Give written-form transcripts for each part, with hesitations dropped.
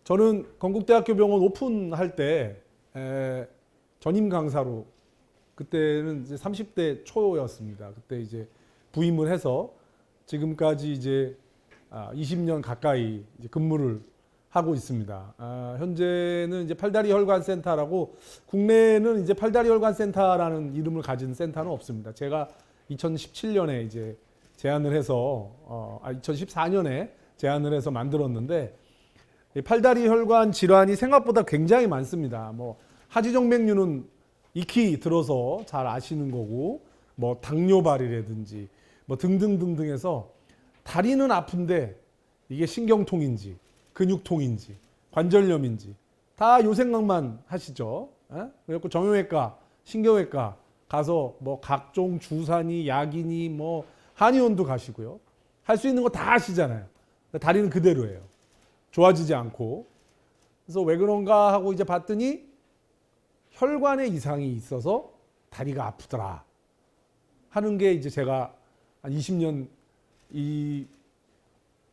저는 건국대학교 병원 오픈할 때 전임 강사로 그때는 이제 30대 초였습니다. 그때 이제 부임을 해서 지금까지 이제 20년 가까이 이제 근무를 하고 있습니다. 현재는 이제 팔다리 혈관 센터라고 국내에는 이제 팔다리 혈관 센터라는 이름을 가진 센터는 없습니다. 제가 2017년에 이제 제안을 해서 2014년에 제안을 해서 만들었는데 팔다리 혈관 질환이 생각보다 굉장히 많습니다. 뭐 하지정맥류는 익히 들어서 잘 아시는 거고 뭐 당뇨발이라든지 뭐 등등등등 해서 다리는 아픈데 이게 신경통인지 근육통인지 관절염인지 다 요 생각만 하시죠. 그래갖고 정형외과, 신경외과 가서 뭐 각종 주사니 약이니 뭐 한의원도 가시고요. 할 수 있는 거 다 하시잖아요. 다리는 그대로예요. 좋아지지 않고. 그래서 왜 그런가 하고 이제 봤더니 혈관에 이상이 있어서 다리가 아프더라 하는 게 이제 제가 한 20년 이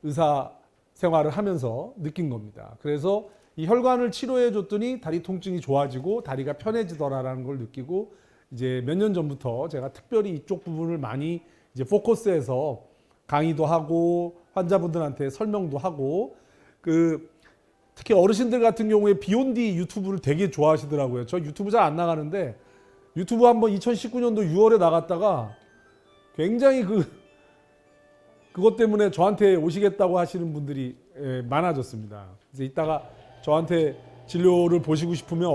의사 생활을 하면서 느낀 겁니다. 그래서 이 혈관을 치료해 줬더니 다리 통증이 좋아지고 다리가 편해지더라라는 걸 느끼고 이제 몇 년 전부터 제가 특별히 이쪽 부분을 많이 이제 포커스해서 강의도 하고 환자분들한테 설명도 하고 특히 어르신들 같은 경우에 비욘디 유튜브를 되게 좋아하시더라고요. 저 유튜브 잘 안 나가는데 유튜브 한번 2019년도 6월에 나갔다가 굉장히 그것 때문에 저한테 오시겠다고 하시는 분들이 많아졌습니다. 그래서 이따가 저한테 진료를 보시고 싶으면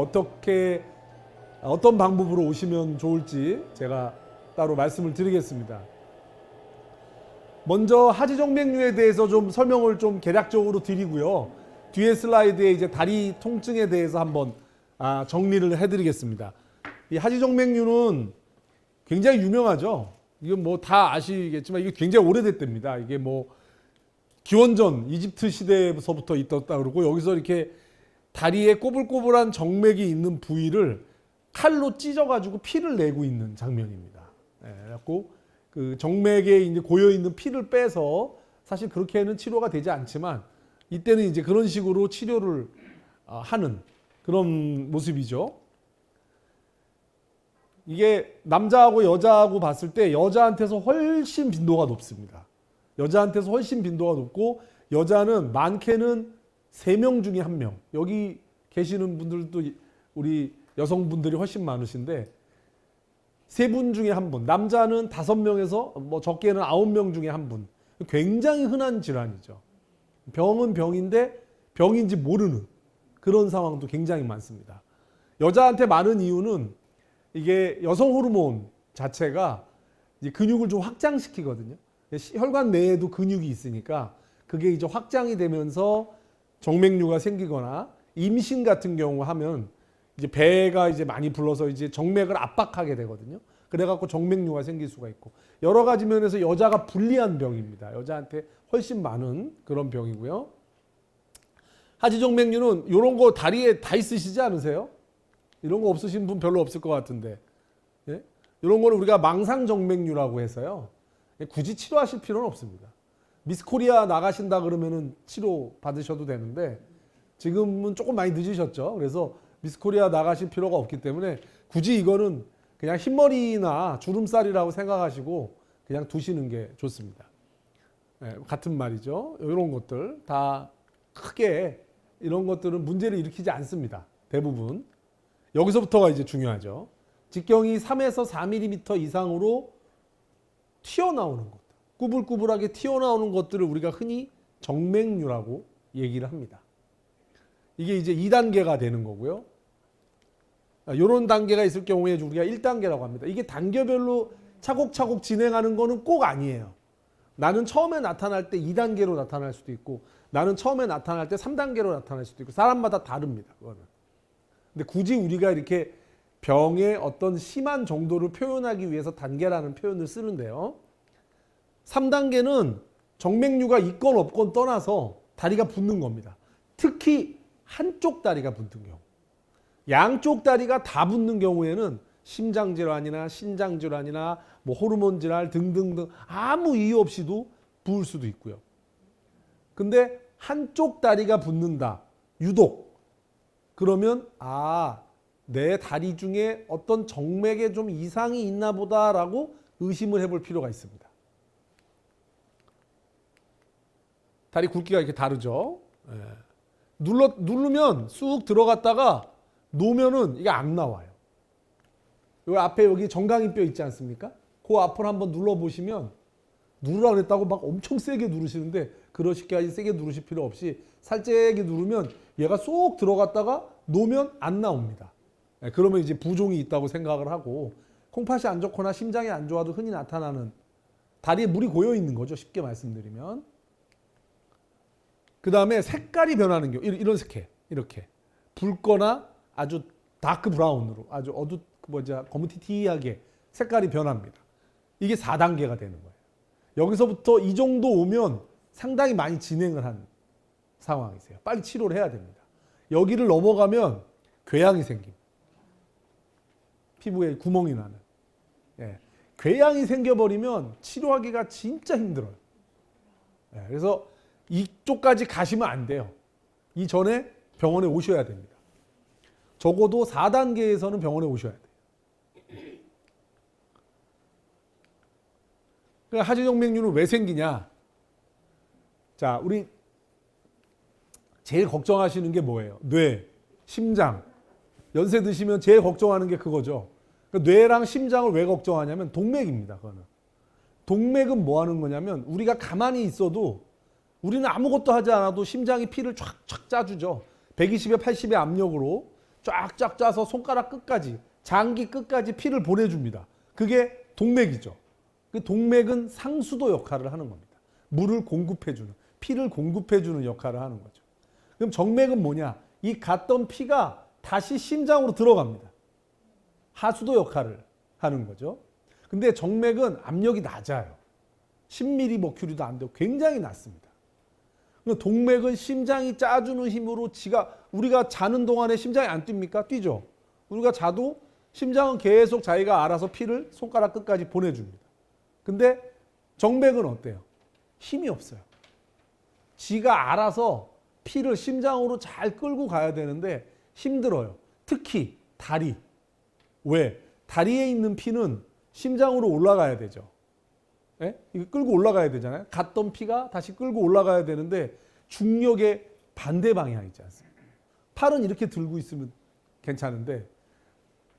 어떤 방법으로 오시면 좋을지 제가 따로 말씀을 드리겠습니다. 먼저 하지정맥류에 대해서 좀 설명을 좀 개략적으로 드리고요. 뒤에 슬라이드에 이제 다리 통증에 대해서 한번 정리를 해드리겠습니다. 이 하지정맥류는 굉장히 유명하죠. 이건 뭐 다 아시겠지만 이게 굉장히 오래됐답니다. 이게 뭐 기원전 이집트 시대에서부터 있었다 그러고 여기서 이렇게 다리에 꼬불꼬불한 정맥이 있는 부위를 칼로 찢어가지고 피를 내고 있는 장면입니다. 그래갖고 그 정맥에 이제 고여 있는 피를 빼서 사실 그렇게는 치료가 되지 않지만 이때는 이제 그런 식으로 치료를 하는 그런 모습이죠. 이게 남자하고 여자하고 봤을 때 여자한테서 훨씬 빈도가 높습니다. 여자한테서 훨씬 빈도가 높고 여자는 많게는 3명 중에 1명. 여기 계시는 분들도 우리 여성분들이 훨씬 많으신데 3분 중에 1분. 남자는 5명에서 뭐 적게는 9명 중에 1분. 굉장히 흔한 질환이죠. 병은 병인데 병인지 모르는 그런 상황도 굉장히 많습니다. 여자한테 많은 이유는 이게 여성 호르몬 자체가 이제 근육을 좀 확장시키거든요. 혈관 내에도 근육이 있으니까 그게 이제 확장이 되면서 정맥류가 생기거나 임신 같은 경우 하면 이제 배가 이제 많이 불러서 이제 정맥을 압박하게 되거든요. 그래갖고 정맥류가 생길 수가 있고 여러 가지 면에서 여자가 불리한 병입니다. 여자한테 훨씬 많은 그런 병이고요. 하지정맥류는 이런 거 다리에 다 있으시지 않으세요? 이런 거 없으신 분 별로 없을 것 같은데, 예? 이런 거를 우리가 망상정맥류라고 해서요. 굳이 치료하실 필요는 없습니다. 미스코리아 나가신다 그러면은 치료 받으셔도 되는데 지금은 조금 많이 늦으셨죠. 그래서 미스코리아 나가실 필요가 없기 때문에 굳이 이거는 그냥 흰머리나 주름살이라고 생각하시고 그냥 두시는 게 좋습니다. 예, 같은 말이죠. 이런 것들 다 크게 이런 것들은 문제를 일으키지 않습니다. 대부분. 여기서부터가 이제 중요하죠. 직경이 3에서 4mm 이상으로 튀어나오는 것. 꾸불꾸불하게 튀어나오는 것들을 우리가 흔히 정맥류라고 얘기를 합니다. 이게 이제 2단계가 되는 거고요. 이런 단계가 있을 경우에 우리가 1단계라고 합니다. 이게 단계별로 차곡차곡 진행하는 거는 꼭 아니에요. 나는 처음에 나타날 때 2단계로 나타날 수도 있고 나는 처음에 나타날 때 3단계로 나타날 수도 있고 사람마다 다릅니다. 그거는. 근데 굳이 우리가 이렇게 병의 어떤 심한 정도를 표현하기 위해서 단계라는 표현을 쓰는데요. 3단계는 정맥류가 있건 없건 떠나서 다리가 붓는 겁니다. 특히 한쪽 다리가 붓는 경우. 양쪽 다리가 다 붓는 경우에는 심장질환이나 신장질환이나 뭐 호르몬질환 등등등 아무 이유 없이도 부을 수도 있고요. 근데 한쪽 다리가 붓는다. 유독 그러면 내 다리 중에 어떤 정맥에 좀 이상이 있나 보다라고 의심을 해볼 필요가 있습니다. 다리 굵기가 이렇게 다르죠. 예. 누르면 쑥 들어갔다가 놓으면은 이게 안 나와요. 요 앞에 여기 정강이뼈 있지 않습니까? 그 앞을 한번 눌러보시면 누르라 그랬다고 막 엄청 세게 누르시는데 그러시기까지 세게 누르실 필요 없이 살짝게 누르면 얘가 쏙 들어갔다가 놓으면 안 나옵니다. 예, 그러면 이제 부종이 있다고 생각을 하고 콩팥이 안 좋거나 심장이 안 좋아도 흔히 나타나는 다리에 물이 고여 있는 거죠. 쉽게 말씀드리면. 그 다음에 색깔이 변하는 경우 이런 색해 이렇게 붉거나 아주 다크 브라운으로 아주 거무튀튀하게 색깔이 변합니다. 이게 4단계가 되는 거예요. 여기서부터 이 정도 오면 상당히 많이 진행을 한 상황이세요. 빨리 치료를 해야 됩니다. 여기를 넘어가면 궤양이 생깁니다. 피부에 구멍이 나는. 예. 궤양이 생겨버리면 치료하기가 진짜 힘들어요. 예. 그래서 이쪽까지 가시면 안 돼요. 이전에 병원에 오셔야 됩니다. 적어도 4단계에서는 병원에 오셔야 돼요. 하지정맥류는 왜 생기냐? 자, 우리 제일 걱정하시는 게 뭐예요? 뇌, 심장. 연세 드시면 제일 걱정하는 게 그거죠. 뇌랑 심장을 왜 걱정하냐면 동맥입니다. 그거는. 동맥은 뭐 하는 거냐면 우리가 가만히 있어도 우리는 아무것도 하지 않아도 심장이 피를 쫙쫙 짜주죠. 120에 80의 압력으로 쫙쫙 짜서 손가락 끝까지, 장기 끝까지 피를 보내줍니다. 그게 동맥이죠. 그 동맥은 상수도 역할을 하는 겁니다. 물을 공급해주는, 피를 공급해주는 역할을 하는 거죠. 그럼 정맥은 뭐냐? 이 갔던 피가 다시 심장으로 들어갑니다. 하수도 역할을 하는 거죠. 근데 정맥은 압력이 낮아요. 10mm도 안 되고 굉장히 낮습니다. 동맥은 심장이 짜주는 힘으로 우리가 자는 동안에 심장이 안 뜁니까? 뛰죠. 우리가 자도 심장은 계속 자기가 알아서 피를 손가락 끝까지 보내줍니다. 근데 정맥은 어때요? 힘이 없어요. 지가 알아서 피를 심장으로 잘 끌고 가야 되는데 힘들어요. 특히 다리. 왜? 다리에 있는 피는 심장으로 올라가야 되죠. 예? 이거 끌고 올라가야 되잖아요. 갔던 피가 다시 끌고 올라가야 되는데 중력의 반대 방향 있지 않습니까? 팔은 이렇게 들고 있으면 괜찮은데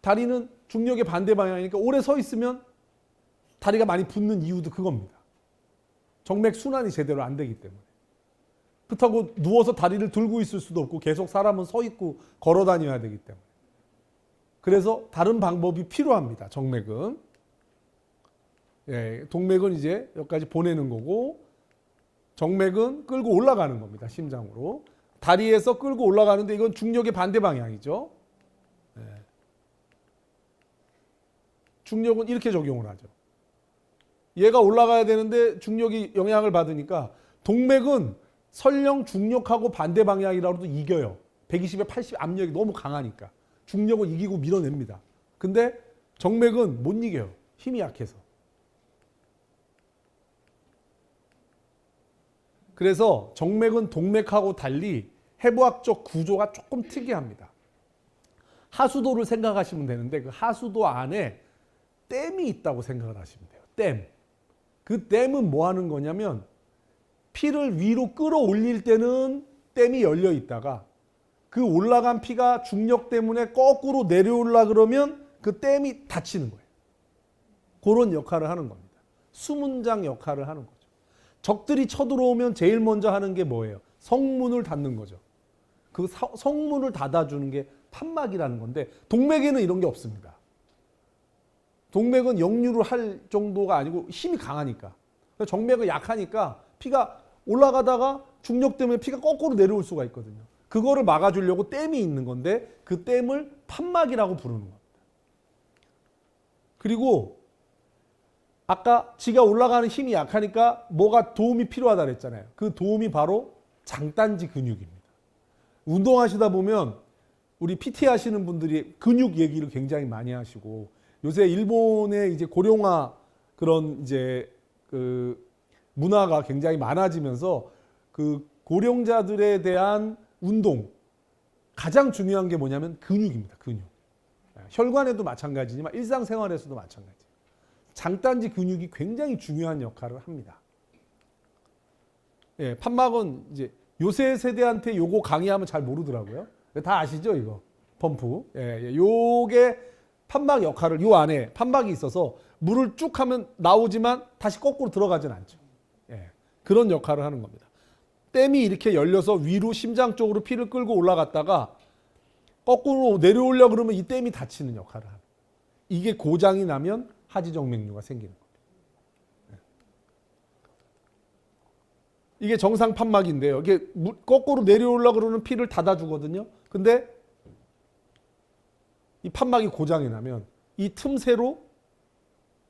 다리는 중력의 반대 방향이니까 오래 서 있으면 다리가 많이 붓는 이유도 그겁니다. 정맥 순환이 제대로 안 되기 때문에. 그렇다고 누워서 다리를 들고 있을 수도 없고 계속 사람은 서 있고 걸어 다녀야 되기 때문에. 그래서 다른 방법이 필요합니다. 정맥은. 예, 동맥은 이제 여기까지 보내는 거고 정맥은 끌고 올라가는 겁니다. 심장으로. 다리에서 끌고 올라가는데 이건 중력의 반대 방향이죠. 예. 중력은 이렇게 적용을 하죠. 얘가 올라가야 되는데 중력이 영향을 받으니까 동맥은 설령 중력하고 반대 방향이라도 이겨요. 120에 80 압력이 너무 강하니까. 중력을 이기고 밀어냅니다. 근데 정맥은 못 이겨요. 힘이 약해서. 그래서 정맥은 동맥하고 달리 해부학적 구조가 조금 특이합니다. 하수도를 생각하시면 되는데 그 하수도 안에 댐이 있다고 생각을 하시면 돼요. 댐. 그 댐은 뭐 하는 거냐면 피를 위로 끌어올릴 때는 댐이 열려 있다가 그 올라간 피가 중력 때문에 거꾸로 내려올라 그러면 그 댐이 닫히는 거예요. 그런 역할을 하는 겁니다. 수문장 역할을 하는 거죠. 적들이 쳐들어오면 제일 먼저 하는 게 뭐예요? 성문을 닫는 거죠. 그 성문을 닫아주는 게 판막이라는 건데 동맥에는 이런 게 없습니다. 동맥은 역류를 할 정도가 아니고 힘이 강하니까. 정맥은 약하니까 피가 올라가다가 중력 때문에 피가 거꾸로 내려올 수가 있거든요. 그거를 막아주려고 댐이 있는 건데 그 댐을 판막이라고 부르는 겁니다. 그리고 아까 지가 올라가는 힘이 약하니까 뭐가 도움이 필요하다 그랬잖아요. 그 도움이 바로 장단지 근육입니다. 운동하시다 보면 우리 PT 하시는 분들이 근육 얘기를 굉장히 많이 하시고 요새 일본의 이제 고령화 그런 이제 그 문화가 굉장히 많아지면서 그 고령자들에 대한 운동 가장 중요한 게 뭐냐면 근육입니다. 근육. 혈관에도 마찬가지지만 일상생활에서도 마찬가지. 장단지 근육이 굉장히 중요한 역할을 합니다. 예, 판막은 이제 요새 세대한테 요거 강의하면 잘 모르더라고요. 다 아시죠, 이거? 펌프. 예, 요게 판막 역할을, 요 안에 판막이 있어서 물을 쭉 하면 나오지만 다시 거꾸로 들어가진 않죠. 예, 그런 역할을 하는 겁니다. 댐이 이렇게 열려서 위로 심장 쪽으로 피를 끌고 올라갔다가 거꾸로 내려오려고 그러면 이 댐이 닫히는 역할을 하는. 이게 고장이 나면 하지정맥류가 생기는 겁니다. 이게 정상 판막인데요. 이게 거꾸로 내려오려고 그러는 피를 닫아주거든요. 근데 이 판막이 고장이 나면 이 틈새로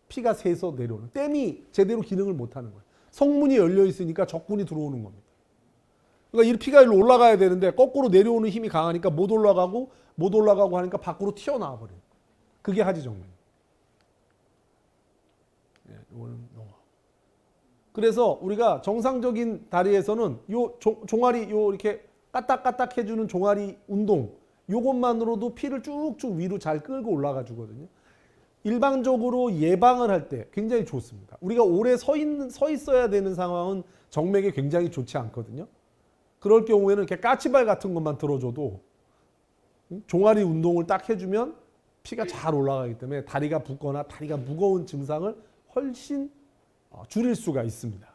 피가 새서 내려오는. 댐이 제대로 기능을 못하는 거예요. 성문이 열려 있으니까 적군이 들어오는 겁니다. 그러니까 이 피가 일로 올라가야 되는데 거꾸로 내려오는 힘이 강하니까 못 올라가고 하니까 밖으로 튀어나와 버려요. 그게 하지정맥. 예, 이거는 그래서 우리가 정상적인 다리에서는 요 종아리 요 이렇게 까딱까딱 해주는 종아리 운동 요것만으로도 피를 쭉쭉 위로 잘 끌고 올라가 주거든요. 일반적으로 예방을 할 때 굉장히 좋습니다. 우리가 오래 서 있어야 되는 상황은 정맥에 굉장히 좋지 않거든요. 그럴 경우에는 이렇게 까치발 같은 것만 들어줘도 종아리 운동을 딱 해주면 피가 잘 올라가기 때문에 다리가 붓거나 다리가 무거운 증상을 훨씬 줄일 수가 있습니다.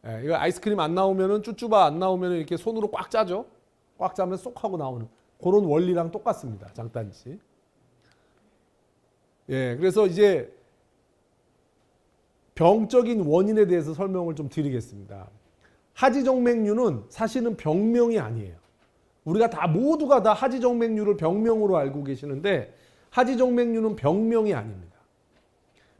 예, 이거 아이스크림 안 나오면은 쭈쭈바 안 나오면은 이렇게 손으로 꽉 짜죠. 꽉 짜면 쏙 하고 나오는 그런 원리랑 똑같습니다. 장단지. 예, 그래서 이제 병적인 원인에 대해서 설명을 좀 드리겠습니다. 하지정맥류는 사실은 병명이 아니에요. 우리가 다 모두가 다 하지정맥류를 병명으로 알고 계시는데 하지정맥류는 병명이 아닙니다.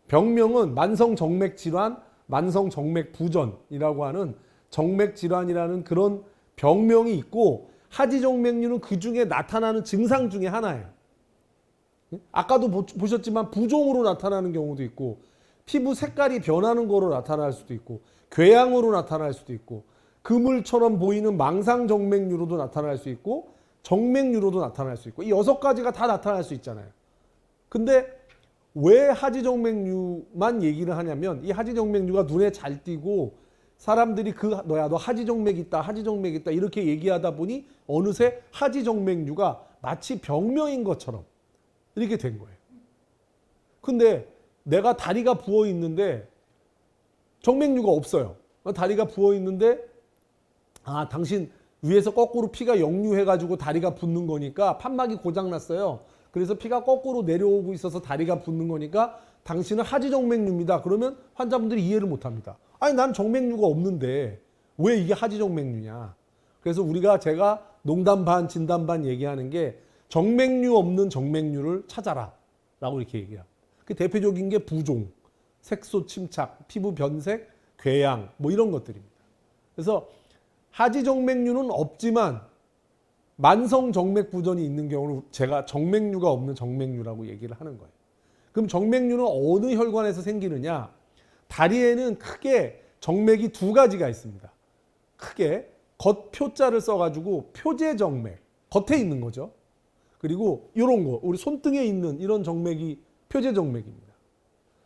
병명은 만성정맥질환, 만성정맥부전이라고 하는 정맥질환이라는 그런 병명이 있고 하지정맥류는 그 중에 나타나는 증상 중에 하나예요. 아까도 보셨지만 부종으로 나타나는 경우도 있고 피부 색깔이 변하는 거로 나타날 수도 있고 궤양으로 나타날 수도 있고 그물처럼 보이는 망상정맥류로도 나타날 수 있고 정맥류로도 나타날 수 있고 이 6가지가 다 나타날 수 있잖아요. 근데 왜 하지정맥류만 얘기를 하냐면 이 하지정맥류가 눈에 잘 띄고 사람들이 너 하지정맥 있다 하지정맥 있다 이렇게 얘기하다 보니 어느새 하지정맥류가 마치 병명인 것처럼 이렇게 된 거예요. 근데 내가 다리가 부어 있는데 정맥류가 없어요. 다리가 부어 있는데 당신 위에서 거꾸로 피가 역류해가지고 다리가 붓는 거니까 판막이 고장났어요. 그래서 피가 거꾸로 내려오고 있어서 다리가 붓는 거니까 당신은 하지정맥류입니다. 그러면 환자분들이 이해를 못합니다. 아니 난 정맥류가 없는데 왜 이게 하지정맥류냐. 그래서 제가 농담 반 진담 반 얘기하는 게 정맥류 없는 정맥류를 찾아라 라고 이렇게 얘기해요. 그 대표적인 게 부종, 색소 침착, 피부 변색, 궤양 뭐 이런 것들입니다. 그래서 하지정맥류는 없지만 만성정맥부전이 있는 경우는 제가 정맥류가 없는 정맥류라고 얘기를 하는 거예요. 그럼 정맥류는 어느 혈관에서 생기느냐? 다리에는 크게 정맥이 2가지가 있습니다. 크게 겉표자를 써가지고 표제정맥, 겉에 있는 거죠. 그리고 이런 거, 우리 손등에 있는 이런 정맥이 표제정맥입니다.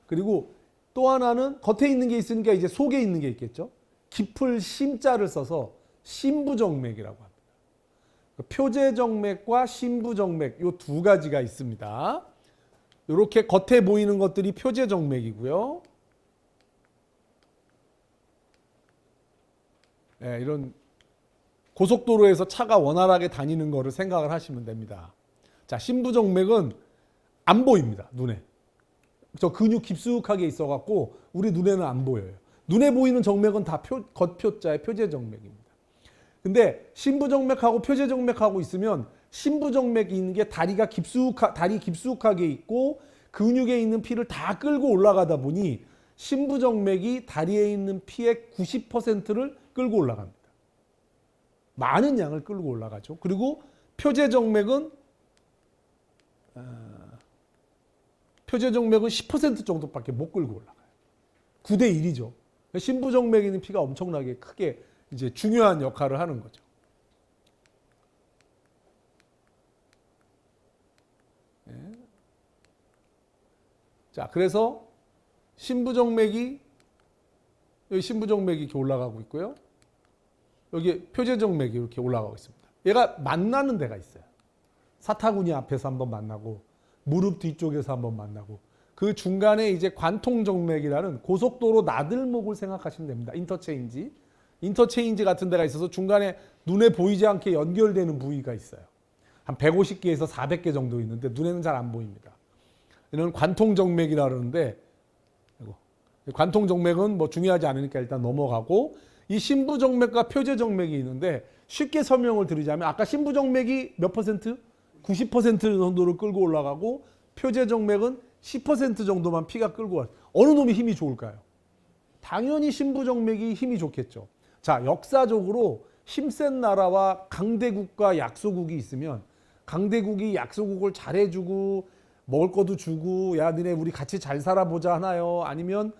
그리고 또 하나는 겉에 있는 게 있으니까 이제 속에 있는 게 있겠죠. 깊을 심자를 써서 심부정맥이라고 합니다. 표제정맥과 심부정맥 이 2가지가 있습니다. 이렇게 겉에 보이는 것들이 표제정맥이고요. 네, 이런 고속도로에서 차가 원활하게 다니는 거를 생각을 하시면 됩니다. 자, 심부정맥은 안 보입니다. 눈에. 저 근육 깊숙하게 있어갖고 우리 눈에는 안 보여요. 눈에 보이는 정맥은 다 겉표자의 표제정맥입니다. 근데 심부정맥하고 표제정맥하고 있으면 심부정맥이 있는 게 다리 깊숙하게 있고 근육에 있는 피를 다 끌고 올라가다 보니 심부정맥이 다리에 있는 피의 90%를 끌고 올라갑니다. 많은 양을 끌고 올라가죠. 그리고 표제정맥은 10% 정도밖에 못 끌고 올라가요. 9대 1이죠. 심부정맥에 있는 피가 엄청나게 크게 이제 중요한 역할을 하는 거죠. 자, 그래서 심부정맥이 여기 심부정맥이 이렇게 올라가고 있고요. 여기 표재정맥이 이렇게 올라가고 있습니다. 얘가 만나는 데가 있어요. 사타구니 앞에서 한번 만나고 무릎 뒤쪽에서 한번 만나고 그 중간에 이제 관통정맥이라는 고속도로 나들목을 생각하시면 됩니다. 인터체인지 같은 데가 있어서 중간에 눈에 보이지 않게 연결되는 부위가 있어요. 한 150개에서 400개 정도 있는데 눈에는 잘 안 보입니다. 이런 관통정맥이라 그러는데 관통정맥은 뭐 중요하지 않으니까 일단 넘어가고 이 심부정맥과 표재정맥이 있는데 쉽게 설명을 드리자면 아까 심부정맥이 몇 퍼센트? 90% 정도를 끌고 올라가고 표재정맥은 10% 정도만 피가 끌고 와요. 어느 놈이 힘이 좋을까요? 당연히 심부정맥이 힘이 좋겠죠. 자, 역사적으로 힘센 나라와 강대국과 약소국이 있으면 강대국이 약소국을 잘해주고 먹을 것도 주고 야 너네 우리 같이 잘 살아보자 하나요? 아니면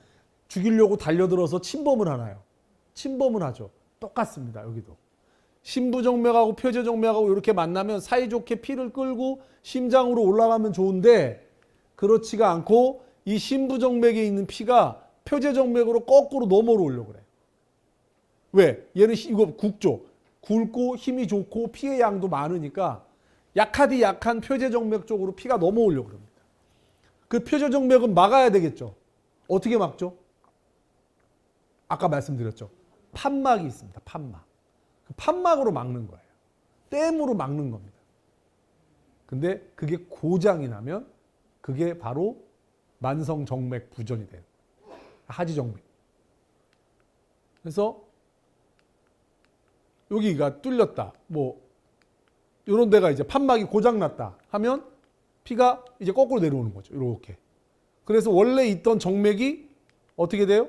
죽이려고 달려들어서 침범을 하나요? 침범을 하죠. 똑같습니다. 여기도. 심부정맥하고 표재정맥하고 이렇게 만나면 사이좋게 피를 끌고 심장으로 올라가면 좋은데 그렇지가 않고 이 심부정맥에 있는 피가 표재정맥으로 거꾸로 넘어오려고 그래요. 왜? 얘는 이거 굵죠. 굵고 힘이 좋고 피의 양도 많으니까 약하디 약한 표재정맥 쪽으로 피가 넘어오려고 합니다. 그 표재정맥은 막아야 되겠죠. 어떻게 막죠? 아까 말씀드렸죠. 판막이 있습니다. 판막. 그 판막으로 막는 거예요. 댐으로 막는 겁니다. 근데 그게 고장이 나면 그게 바로 만성정맥 부전이 돼요. 하지정맥. 그래서 여기가 뚫렸다. 뭐 이런 데가 이제 판막이 고장났다 하면 피가 이제 거꾸로 내려오는 거죠. 이렇게. 그래서 원래 있던 정맥이 어떻게 돼요?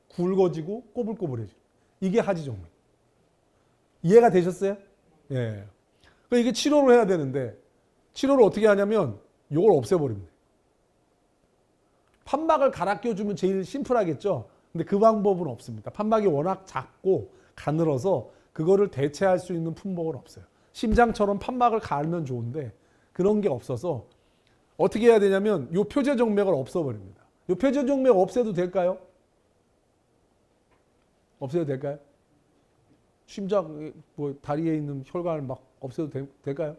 굵어지고 꼬불꼬불해져요. 이게 하지정맥. 이해가 되셨어요? 예. 그러니까 이게 치료를 해야 되는데 치료를 어떻게 하냐면 이걸 없애버립니다. 판막을 갈아 껴주면 제일 심플하겠죠. 근데 그 방법은 없습니다. 판막이 워낙 작고 가늘어서 그거를 대체할 수 있는 품목은 없어요. 심장처럼 판막을 갈면 좋은데 그런 게 없어서 어떻게 해야 되냐면 이 표재정맥을 없애버립니다. 이 표재정맥 없애도 될까요? 없애도 될까요? 심장, 뭐 다리에 있는 혈관을 막 없애도 될까요?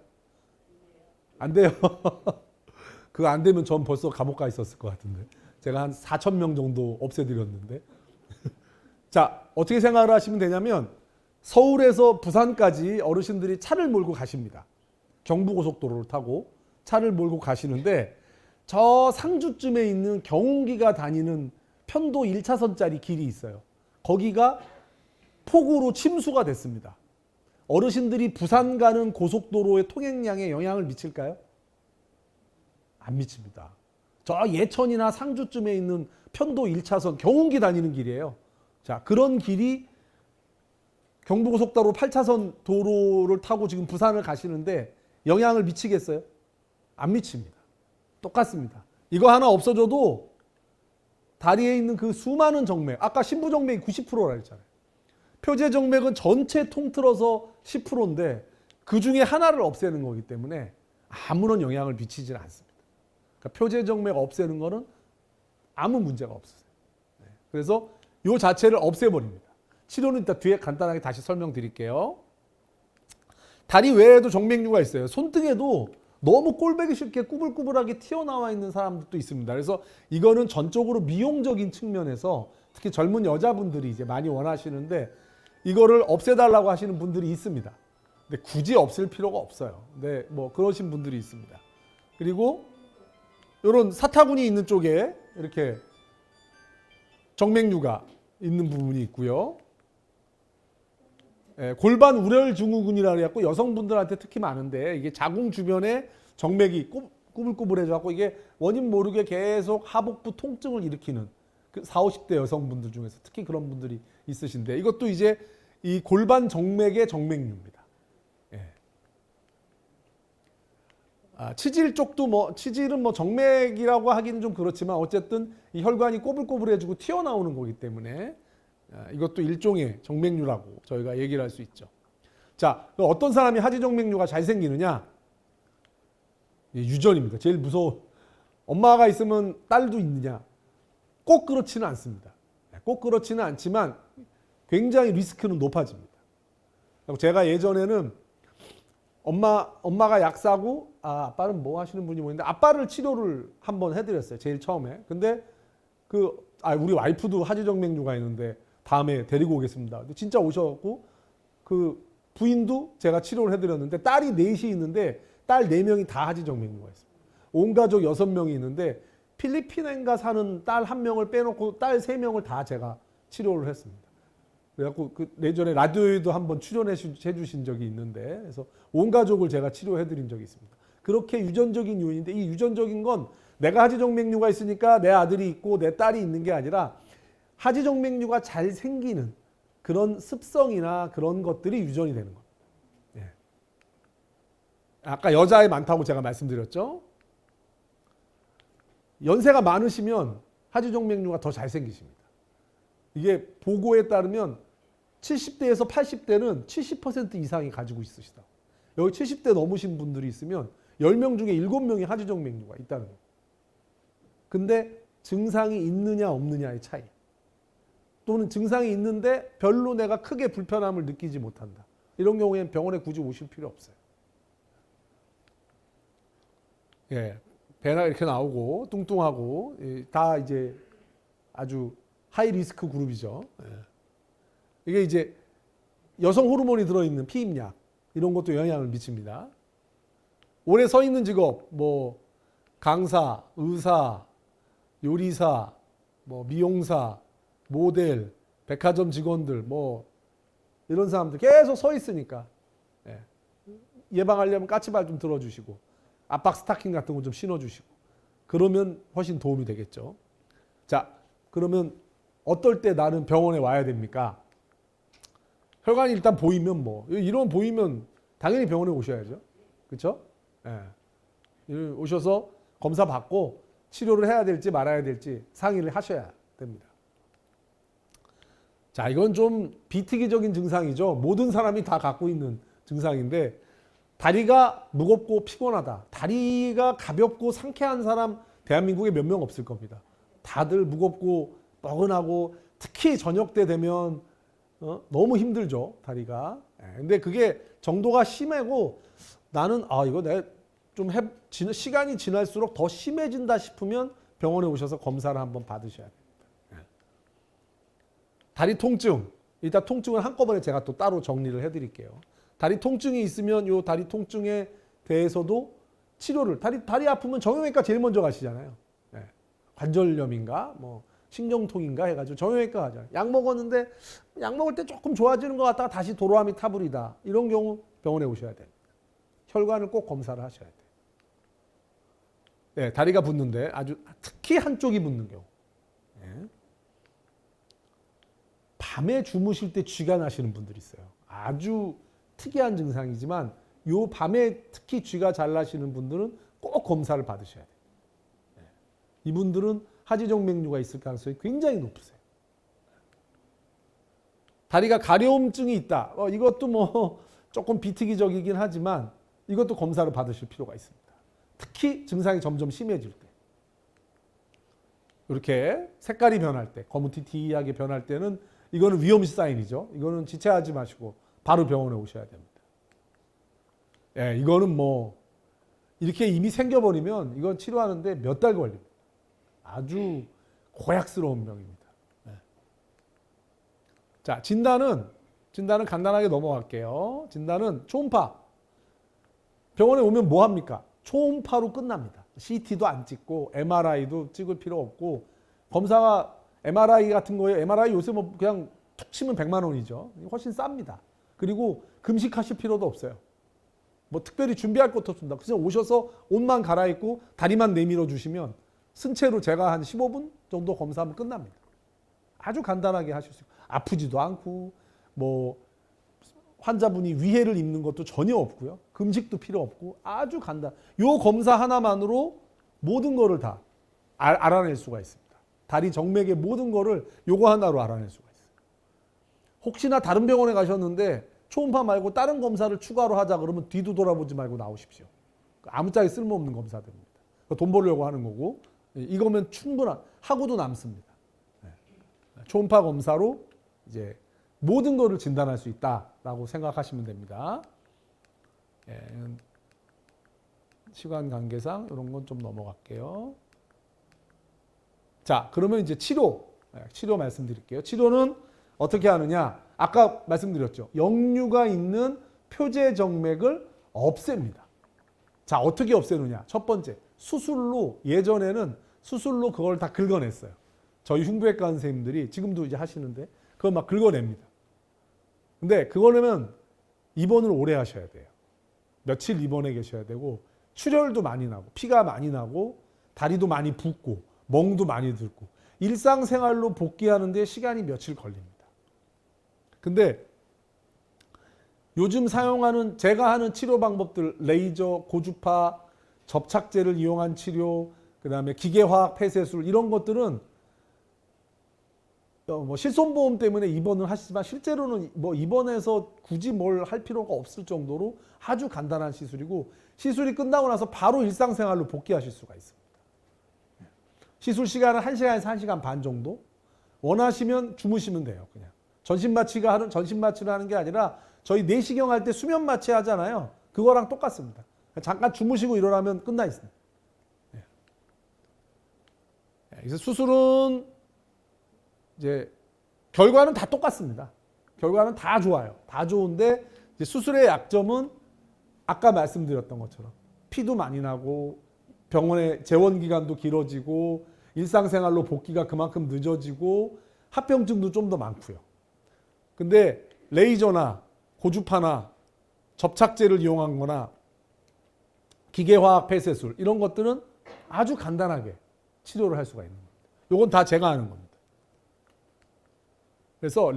안 돼요. 그거 안 되면 전 벌써 감옥 가 있었을 것 같은데. 제가 한 4,000명 정도 없애드렸는데. 자, 어떻게 생각을 하시면 되냐면 서울에서 부산까지 어르신들이 차를 몰고 가십니다. 경부고속도로를 타고 차를 몰고 가시는데 저 상주쯤에 있는 경운기가 다니는 편도 1차선짜리 길이 있어요. 거기가 폭우로 침수가 됐습니다. 어르신들이 부산 가는 고속도로의 통행량에 영향을 미칠까요? 안 미칩니다. 저 예천이나 상주쯤에 있는 편도 1차선 경운기 다니는 길이에요. 자, 그런 길이 경부고속도로 8차선 도로를 타고 지금 부산을 가시는데 영향을 미치겠어요? 안 미칩니다. 똑같습니다. 이거 하나 없어져도 다리에 있는 그 수많은 정맥, 아까 심부정맥이 90%라 했잖아요. 표재정맥은 전체 통틀어서 10%인데 그 중에 하나를 없애는 거기 때문에 아무런 영향을 미치지 않습니다. 그러니까 표재정맥 없애는 거는 아무 문제가 없어요. 그래서 이 자체를 없애버립니다. 치료는 이따 뒤에 간단하게 다시 설명드릴게요. 다리 외에도 정맥류가 있어요. 손등에도 너무 꼴배기 쉽게 꾸불꾸불하게 튀어나와 있는 사람들도 있습니다. 그래서 이거는 전적으로 미용적인 측면에서 특히 젊은 여자분들이 이제 많이 원하시는데 이거를 없애달라고 하시는 분들이 있습니다. 근데 굳이 없앨 필요가 없어요. 네, 뭐 그러신 분들이 있습니다. 그리고 이런 사타구니 있는 쪽에 이렇게 정맥류가 있는 부분이 있고요. 골반 우렬 증후군이라고 해갖고 여성분들한테 특히 많은데 이게 자궁 주변에 정맥이 꾸불꾸불해져갖고 이게 원인 모르게 계속 하복부 통증을 일으키는 그 40, 50대 여성분들 중에서 특히 그런 분들이 있으신데 이것도 이제 이 골반 정맥의 정맥류입니다. 예. 치질 쪽도 뭐 치질은 뭐 정맥이라고 하기는 좀 그렇지만 어쨌든 이 혈관이 꼬불꼬불해지고 튀어나오는 거기 때문에 이것도 일종의 정맥류라고 저희가 얘기를 할 수 있죠. 자, 어떤 사람이 하지정맥류가 잘 생기느냐? 유전입니다. 제일 엄마가 있으면 딸도 있느냐? 꼭 그렇지는 않습니다. 꼭 그렇지는 않지만 굉장히 리스크는 높아집니다. 제가 예전에는 엄마가 약 사고 아빠는 뭐 하시는 분이 뭐있는데 아빠를 치료를 한번 해드렸어요. 제일 처음에. 근데 우리 와이프도 하지정맥류가 있는데 다음에 데리고 오겠습니다. 근데 진짜 오셔갖고 그 부인도 제가 치료를 해드렸는데 딸이 넷이 있는데 딸 4명이 다 하지정맥류가 있습니다. 온 가족 6명이 있는데 필리핀인가 사는 딸 1명을 빼놓고 딸 3명을 다 제가 치료를 했습니다. 그래갖고 예전에 라디오에도 한번 출연해 주신 적이 있는데 그래서 온 가족을 제가 치료해 드린 적이 있습니다. 그렇게 유전적인 요인인데 이 유전적인 건 내가 하지정맥류가 있으니까 내 아들이 있고 내 딸이 있는 게 아니라 하지정맥류가 잘 생기는 그런 습성이나 그런 것들이 유전이 되는 겁니다. 예. 아까 여자에 많다고 제가 말씀드렸죠. 연세가 많으시면 하지정맥류가 더 잘 생기십니다. 이게 보고에 따르면 70대에서 80대는 70% 이상이 가지고 있으시다. 여기 70대 넘으신 분들이 있으면 10명 중에 7명이 하지정맥류가 있다는 거예요. 근데 증상이 있느냐 없느냐의 차이. 또는 증상이 있는데 별로 내가 크게 불편함을 느끼지 못한다. 이런 경우에는 병원에 굳이 오실 필요 없어요. 예, 배가 이렇게 나오고 뚱뚱하고 다 이제 아주 하이 리스크 그룹이죠. 이게 이제 여성 호르몬이 들어있는 피임약 이런 것도 영향을 미칩니다. 오래 서 있는 직업 뭐 강사, 의사, 요리사, 뭐 미용사, 모델, 백화점 직원들 뭐 이런 사람들 계속 서 있으니까 예방하려면 까치발 좀 들어주시고 압박 스타킹 같은 거 좀 신어주시고 그러면 훨씬 도움이 되겠죠. 자, 그러면 어떨 때 나는 병원에 와야 됩니까? 혈관이 일단 보이면 뭐 이런 보이면 당연히 병원에 오셔야죠. 그렇죠? 예. 오셔서 검사 받고 치료를 해야 될지 말아야 될지 상의를 하셔야 됩니다. 자, 이건 좀 비특이적인 증상이죠. 모든 사람이 다 갖고 있는 증상인데 다리가 무겁고 피곤하다. 다리가 가볍고 상쾌한 사람 대한민국에 몇 명 없을 겁니다. 다들 무겁고 뻐근하고 특히 저녁 때 되면 너무 힘들죠. 다리가. 근데 그게 정도가 심하고 나는 이거 내가 좀 시간이 지날수록 더 심해진다 싶으면 병원에 오셔서 검사를 한번 받으셔야 됩니다. 다리 통증. 일단 통증을 한꺼번에 제가 또 따로 정리를 해드릴게요. 다리 통증이 있으면 이 다리 통증에 대해서도 치료를 다리 아프면 정형외과 제일 먼저 가시잖아요. 관절염인가 뭐 신경통인가 해가지고 정형외과 가잖아요. 약 먹었는데 약 먹을 때 조금 좋아지는 것 같다가 다시 도로아미 타불이다. 이런 경우 병원에 오셔야 됩니다. 혈관을 꼭 검사를 하셔야 돼요. 네, 다리가 붓는데 아주 특히 한쪽이 붓는 경우. 네. 밤에 주무실 때 쥐가 나시는 분들이 있어요. 아주 특이한 증상이지만 요 밤에 특히 쥐가 잘 나시는 분들은 꼭 검사를 받으셔야 돼요. 네. 이분들은 하지정맥류가 있을 가능성이 굉장히 높으세요. 다리가 가려움증이 있다. 이것도 뭐 조금 비특이적이긴 하지만 이것도 검사를 받으실 필요가 있습니다. 특히 증상이 점점 심해질 때. 이렇게 색깔이 변할 때, 거무튀튀하게 변할 때는 이거는 위험 사인이죠. 이거는 지체하지 마시고 바로 병원에 오셔야 됩니다. 예, 이거는 뭐 이렇게 이미 생겨버리면 이건 치료하는데 몇 달 걸립니다. 아주 고약스러운 병입니다. 네. 자, 진단은 간단하게 넘어갈게요. 진단은 초음파. 병원에 오면 뭐 합니까? 초음파로 끝납니다. CT도 안 찍고 MRI도 찍을 필요 없고 검사가 MRI 같은 거에 MRI 요새 뭐 그냥 툭 치면 100만 원이죠. 훨씬 쌉니다. 그리고 금식하실 필요도 없어요. 뭐 특별히 준비할 것도 없습니다. 그냥 오셔서 옷만 갈아입고 다리만 내밀어 주시면 승체로 제가 한 15분 정도 검사하면 끝납니다. 아주 간단하게 하실 수 있고 아프지도 않고 뭐 환자분이 위해를 입는 것도 전혀 없고요. 금식도 필요 없고 아주 간단. 요 검사 하나만으로 모든 거를 다 알아낼 수가 있습니다. 다리 정맥의 모든 거를 요거 하나로 알아낼 수가 있어요. 혹시나 다른 병원에 가셨는데 초음파 말고 다른 검사를 추가로 하자 그러면 뒤도 돌아보지 말고 나오십시오. 아무짝에 쓸모없는 검사들입니다. 돈 벌려고 하는 거고, 이거면 하고도 남습니다. 초음파 검사로 이제 모든 거를 진단할 수 있다라고 생각하시면 됩니다. 시간 관계상 이런 건 좀 넘어갈게요. 자, 그러면 이제 치료 말씀드릴게요. 치료는 어떻게 하느냐? 아까 말씀드렸죠. 역류가 있는 표재 정맥을 없앱니다. 자, 어떻게 없애느냐? 첫 번째, 예전에는 수술로 그걸 다 긁어냈어요. 저희 흉부외과 선생님들이 지금도 이제 하시는데 그걸 막 긁어냅니다. 근데 그거는 입원을 오래 하셔야 돼요. 며칠 입원해 계셔야 되고, 출혈도 많이 나고, 피가 많이 나고, 다리도 많이 붓고, 멍도 많이 들고, 일상생활로 복귀하는데 시간이 며칠 걸립니다. 근데 요즘 제가 하는 치료 방법들, 레이저, 고주파, 접착제를 이용한 치료, 그 다음에 기계화학 폐쇄술, 이런 것들은 실손보험 때문에 입원을 하시지만 실제로는 입원해서 굳이 뭘 할 필요가 없을 정도로 아주 간단한 시술이고, 시술이 끝나고 나서 바로 일상생활로 복귀하실 수가 있습니다. 시술 시간은 1시간에서 1시간 반 정도. 원하시면 주무시면 돼요. 그냥 전신 마취를 하는 게 아니라 저희 내시경 할 때 수면 마취 하잖아요. 그거랑 똑같습니다. 잠깐 주무시고 일어나면 끝나 있습니다. 그래서 수술은 이제 결과는 다 똑같습니다. 결과는 다 좋아요. 다 좋은데 이제 수술의 약점은 아까 말씀드렸던 것처럼 피도 많이 나고, 병원의 재원 기간도 길어지고, 일상생활로 복귀가 그만큼 늦어지고, 합병증도 좀 더 많고요. 근데 레이저나 고주파나 접착제를 이용한 거나 기계화학 폐쇄술, 이런 것들은 아주 간단하게 치료를 할 수가 있는 겁니다. 이건 다 제가 하는 겁니다. 그래서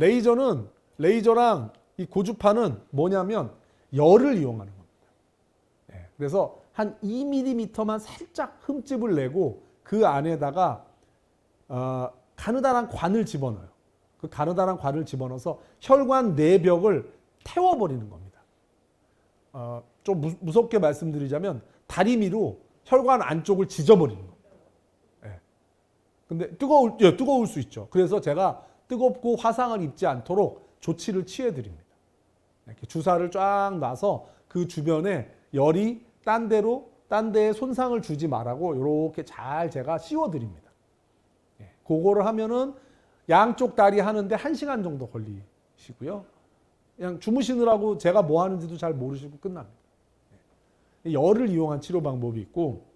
레이저랑 이 고주파는 뭐냐면 열을 이용하는 겁니다. 그래서 한 2mm만 살짝 흠집을 내고 그 안에다가 가느다란 관을 집어넣어요. 그 가느다란 관을 집어넣어서 혈관 내벽을 태워버리는 겁니다. 좀 무섭게 말씀드리자면 다리미로 혈관 안쪽을 지져버리는 겁니다. 근데 뜨거울 수 있죠. 그래서 제가 뜨겁고 화상을 입지 않도록 조치를 취해드립니다. 이렇게 주사를 쫙 놔서 그 주변에 열이 딴 데에 손상을 주지 말라고 이렇게 잘 제가 씌워드립니다. 그거를 하면은 양쪽 다리 하는데 1시간 정도 걸리시고요. 그냥 주무시느라고 제가 뭐 하는지도 잘 모르시고 끝납니다. 열을 이용한 치료 방법이 있고,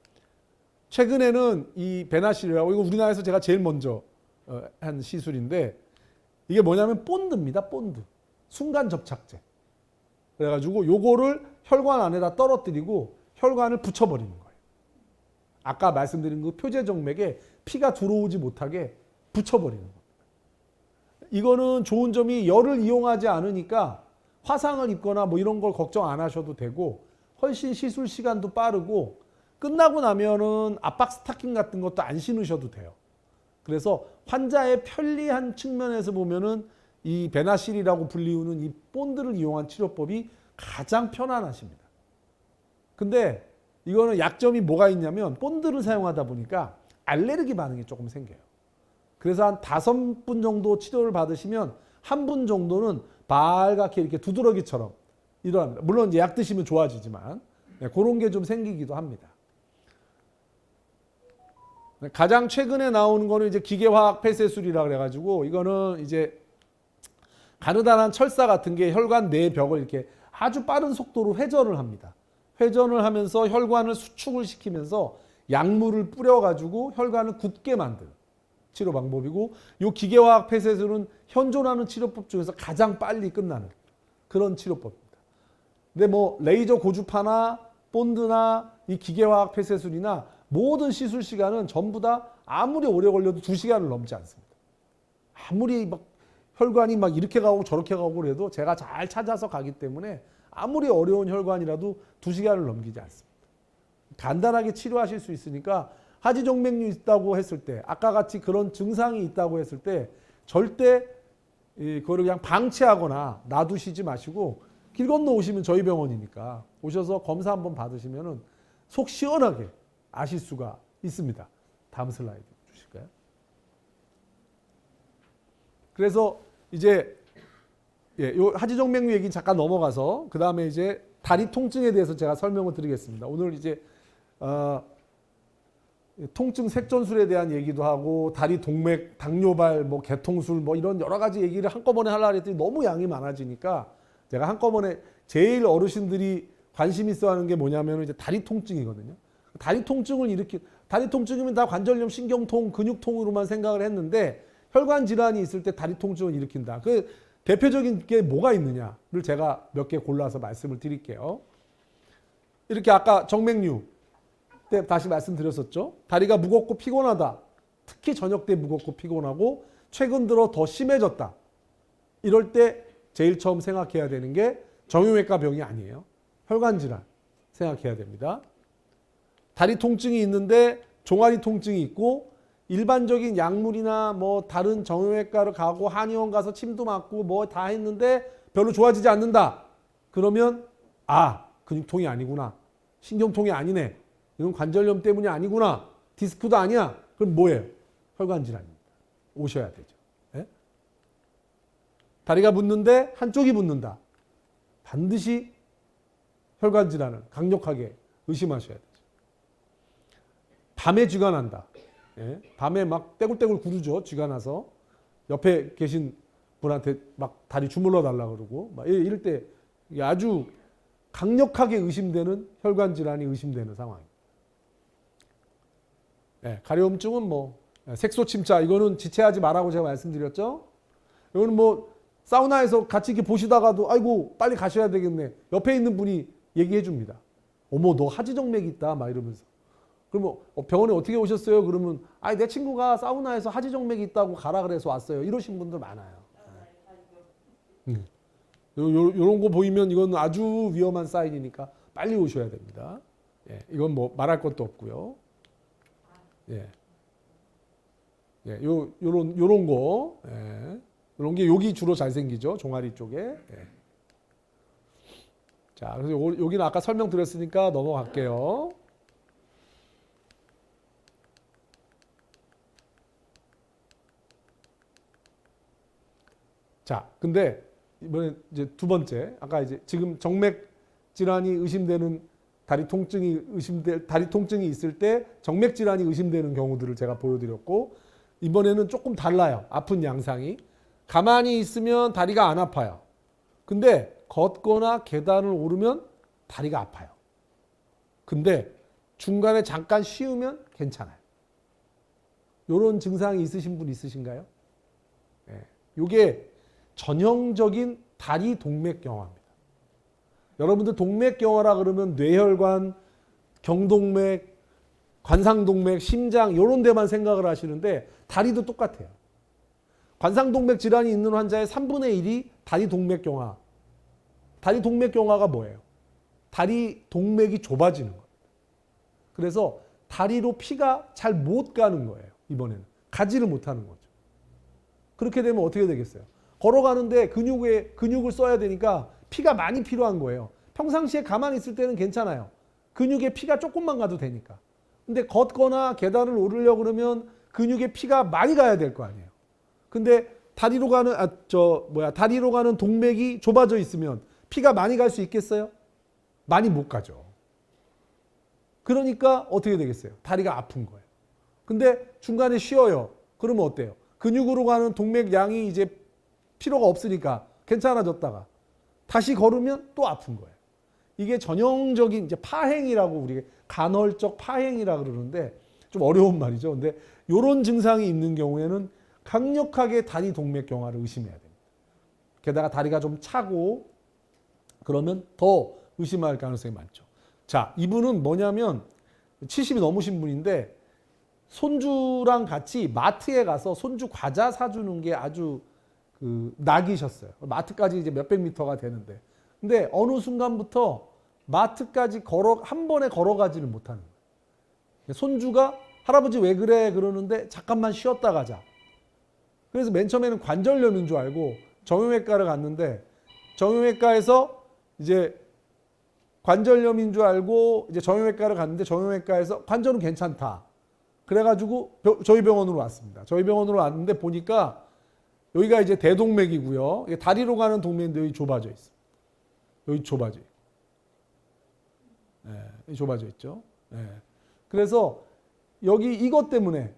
최근에는 이 베나실이라고, 이거 우리나라에서 제가 제일 먼저 한 시술인데, 이게 뭐냐면 본드입니다. 본드. 순간 접착제. 그래가지고 요거를 혈관 안에다 떨어뜨리고 혈관을 붙여버리는 거예요. 아까 말씀드린 그 표재정맥에 피가 들어오지 못하게 붙여버리는 겁니다. 이거는 좋은 점이 열을 이용하지 않으니까 화상을 입거나 뭐 이런 걸 걱정 안 하셔도 되고, 훨씬 시술 시간도 빠르고, 끝나고 나면은 압박 스타킹 같은 것도 안 신으셔도 돼요. 그래서 환자의 편리한 측면에서 보면은 이 베나실이라고 불리우는 이 본드를 이용한 치료법이 가장 편안하십니다. 근데 이거는 약점이 뭐가 있냐면, 본드를 사용하다 보니까 알레르기 반응이 조금 생겨요. 그래서 한 5분 정도 치료를 받으시면 한 분 정도는 빨갛게 이렇게 두드러기처럼 일어납니다. 물론 이제 약 드시면 좋아지지만 그런 게 좀 생기기도 합니다. 가장 최근에 나오는 거는 이제 기계화학 폐쇄술이라 그래가지고, 이거는 이제 가느다란 철사 같은 게 혈관 내벽을 이렇게 아주 빠른 속도로 회전을 합니다. 회전을 하면서 혈관을 수축을 시키면서 약물을 뿌려가지고 혈관을 굳게 만드는 치료 방법이고, 이 기계화학 폐쇄술은 현존하는 치료법 중에서 가장 빨리 끝나는 그런 치료법입니다. 근데 뭐 레이저 고주파나 본드나 이 기계화학 폐쇄술이나 모든 시술 시간은 전부 다 아무리 오래 걸려도 2시간을 넘지 않습니다. 아무리 막 혈관이 막 이렇게 가고 저렇게 가고 그래도 제가 잘 찾아서 가기 때문에 아무리 어려운 혈관이라도 2시간을 넘기지 않습니다. 간단하게 치료하실 수 있으니까, 하지정맥류 있다고 했을 때, 아까 같이 그런 증상이 있다고 했을 때 절대 그거를 그냥 방치하거나 놔두시지 마시고 길 건너 오시면 저희 병원이니까 오셔서 검사 한번 받으시면은 속 시원하게 아실 수가 있습니다. 다음 슬라이드 주실까요? 그래서 이제 요 하지정맥류 얘기 잠깐 넘어가서 그 다음에 이제 다리 통증에 대해서 제가 설명을 드리겠습니다. 오늘 이제 통증 색전술에 대한 얘기도 하고 다리 동맥, 당뇨발, 뭐 개통술 뭐 이런 여러 가지 얘기를 한꺼번에 하려고 했더니 너무 양이 많아지니까 제가 한꺼번에 제일 어르신들이 관심 있어 하는 게 뭐냐면 이제 다리 통증이거든요. 다리 통증을 다리 통증이면 다 관절염, 신경통, 근육통으로만 생각을 했는데 혈관 질환이 있을 때 다리 통증을 일으킨다. 그 대표적인 게 뭐가 있느냐를 제가 몇 개 골라서 말씀을 드릴게요. 이렇게 아까 정맥류 때 다시 말씀드렸었죠. 다리가 무겁고 피곤하다. 특히 저녁 때 무겁고 피곤하고 최근 들어 더 심해졌다. 이럴 때 제일 처음 생각해야 되는 게 정형외과 병이 아니에요. 혈관 질환 생각해야 됩니다. 다리 통증이 있는데 종아리 통증이 있고 일반적인 약물이나 뭐 다른 정형외과를 가고 한의원 가서 침도 맞고 뭐 다 했는데 별로 좋아지지 않는다. 그러면 근육통이 아니구나. 신경통이 아니네. 이건 관절염 때문이 아니구나. 디스크도 아니야. 그럼 뭐예요? 혈관 질환입니다. 오셔야 되죠. 네? 다리가 붓는데 한쪽이 붓는다. 반드시 혈관 질환을 강력하게 의심하셔야 되죠. 밤에 쥐가 난다. 예? 밤에 막 떼굴떼굴 구르죠. 쥐가 나서 옆에 계신 분한테 막 다리 주물러 달라 그러고 막 이럴 때 아주 강력하게 의심되는 혈관 질환이 의심되는 상황입니다. 예, 가려움증은 뭐 색소 침자 이거는 지체하지 말라고 제가 말씀드렸죠. 이거는 뭐 사우나에서 같이 이렇게 보시다가도 아이고 빨리 가셔야 되겠네. 옆에 있는 분이 얘기해 줍니다. 어머 너 하지정맥 있다 막 이러면서. 그러면 병원에 어떻게 오셨어요? 그러면 내 친구가 사우나에서 하지정맥이 있다고 가라 그래서 왔어요. 이러신 분들 많아요. 이런 거 보이면 이건 아주 위험한 사인이니까 빨리 오셔야 됩니다. 예, 이건 뭐 말할 것도 없고요. 요런 거, 요런 게 여기 주로 잘 생기죠. 종아리 쪽에. 예. 자, 그래서 여기는 아까 설명드렸으니까 넘어갈게요. 자, 근데 이번에 이제 두 번째, 아까 이제 지금 정맥 질환이 의심되는 다리 통증이 있을 때 정맥 질환이 의심되는 경우들을 제가 보여드렸고 이번에는 조금 달라요. 아픈 양상이. 가만히 있으면 다리가 안 아파요. 근데 걷거나 계단을 오르면 다리가 아파요. 근데 중간에 잠깐 쉬우면 괜찮아요. 이런 증상이 있으신 분 있으신가요? 이게 전형적인 다리 동맥경화입니다. 여러분들 동맥경화라 그러면 뇌혈관, 경동맥, 관상동맥, 심장 이런 데만 생각을 하시는데 다리도 똑같아요. 관상동맥 질환이 있는 환자의 3분의 1이 다리 동맥경화. 다리 동맥경화가 뭐예요? 다리 동맥이 좁아지는 거예요. 그래서 다리로 피가 잘 못 가는 거예요. 이번에는. 가지를 못하는 거죠. 그렇게 되면 어떻게 되겠어요? 걸어가는데 근육을 써야 되니까 피가 많이 필요한 거예요. 평상시에 가만히 있을 때는 괜찮아요. 근육에 피가 조금만 가도 되니까. 근데 걷거나 계단을 오르려고 그러면 근육에 피가 많이 가야 될 거 아니에요. 근데 다리로 가는 동맥이 좁아져 있으면 피가 많이 갈 수 있겠어요? 많이 못 가죠. 그러니까 어떻게 되겠어요? 다리가 아픈 거예요. 근데 중간에 쉬어요. 그러면 어때요? 근육으로 가는 동맥 양이 이제 필요가 없으니까 괜찮아졌다가 다시 걸으면 또 아픈 거예요. 이게 전형적인 이제 파행이라고 우리가 간헐적 파행이라고 그러는데 좀 어려운 말이죠. 근데 이런 증상이 있는 경우에는 강력하게 다리 동맥경화를 의심해야 됩니다. 게다가 다리가 좀 차고 그러면 더 의심할 가능성이 많죠. 자, 이분은 뭐냐면 70이 넘으신 분인데 손주랑 같이 마트에 가서 손주 과자 사주는 게 아주 낙이셨어요. 마트까지 이제 몇백 미터가 되는데. 근데 어느 순간부터 마트까지 한 번에 걸어가지를 못하는 거예요. 손주가 할아버지 왜 그래? 그러는데 잠깐만 쉬었다 가자. 그래서 맨 처음에는 관절염인 줄 알고 정형외과를 갔는데 정형외과에서 이제 관절염인 줄 알고 이제 정형외과를 갔는데 정형외과에서 관절은 괜찮다. 그래가지고 저희 병원으로 왔습니다. 저희 병원으로 왔는데 보니까 여기가 이제 대동맥이고요. 이게 다리로 가는 동맥인데 여기 좁아져 있어. 여기 좁아져 있고. 네, 좁아져 있죠. 네. 그래서 여기 이것 때문에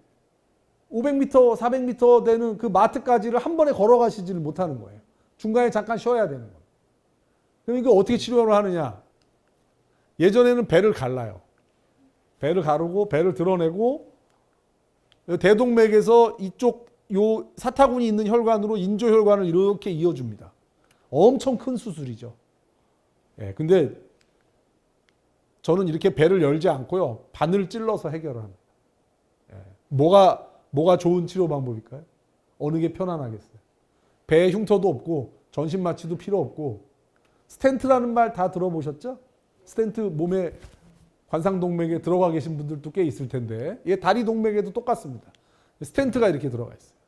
500m, 400m 되는 그 마트까지를 한 번에 걸어가시지를 못하는 거예요. 중간에 잠깐 쉬어야 되는 거예요. 그러니까 어떻게 치료를 하느냐. 예전에는 배를 갈라요. 배를 가르고 배를 드러내고 대동맥에서 이쪽 요 사타구니 있는 혈관으로 인조혈관을 이렇게 이어줍니다. 엄청 큰 수술이죠. 예, 근데 저는 이렇게 배를 열지 않고요. 바늘 찔러서 해결을 합니다. 예, 뭐가 좋은 치료 방법일까요? 어느 게 편안하겠어요? 배에 흉터도 없고 전신 마취도 필요 없고 스텐트라는 말 다 들어보셨죠? 스텐트 몸에 관상동맥에 들어가 계신 분들도 꽤 있을 텐데 얘 다리 동맥에도 똑같습니다. 스텐트가 이렇게 들어가 있어요.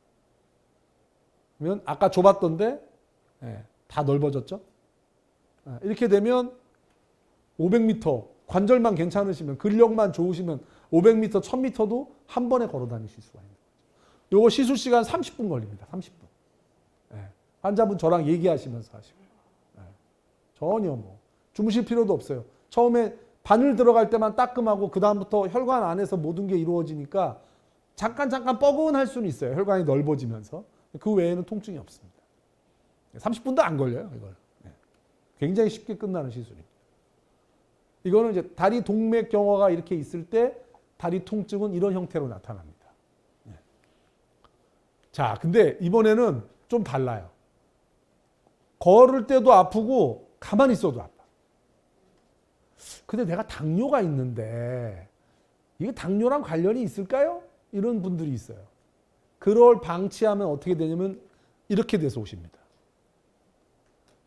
그러면 아까 좁았던데 다 넓어졌죠? 이렇게 되면 500m 관절만 괜찮으시면 근력만 좋으시면 500m, 1000m도 한 번에 걸어 다니실 수가 있는 거죠. 요거 시술 시간 30분 걸립니다. 30분. 환자분 저랑 얘기하시면서 하시고. 전혀 뭐 주무실 필요도 없어요. 처음에 바늘 들어갈 때만 따끔하고 그 다음부터 혈관 안에서 모든 게 이루어지니까 잠깐 뻐근할 수는 있어요. 혈관이 넓어지면서. 그 외에는 통증이 없습니다. 30분도 안 걸려요. 이걸. 굉장히 쉽게 끝나는 시술입니다. 이거는 이제 다리 동맥 경화가 이렇게 있을 때 다리 통증은 이런 형태로 나타납니다. 자, 근데 이번에는 좀 달라요. 걸을 때도 아프고 가만히 있어도 아파. 근데 내가 당뇨가 있는데 이게 당뇨랑 관련이 있을까요? 이런 분들이 있어요. 그걸 방치하면 어떻게 되냐면 이렇게 돼서 오십니다.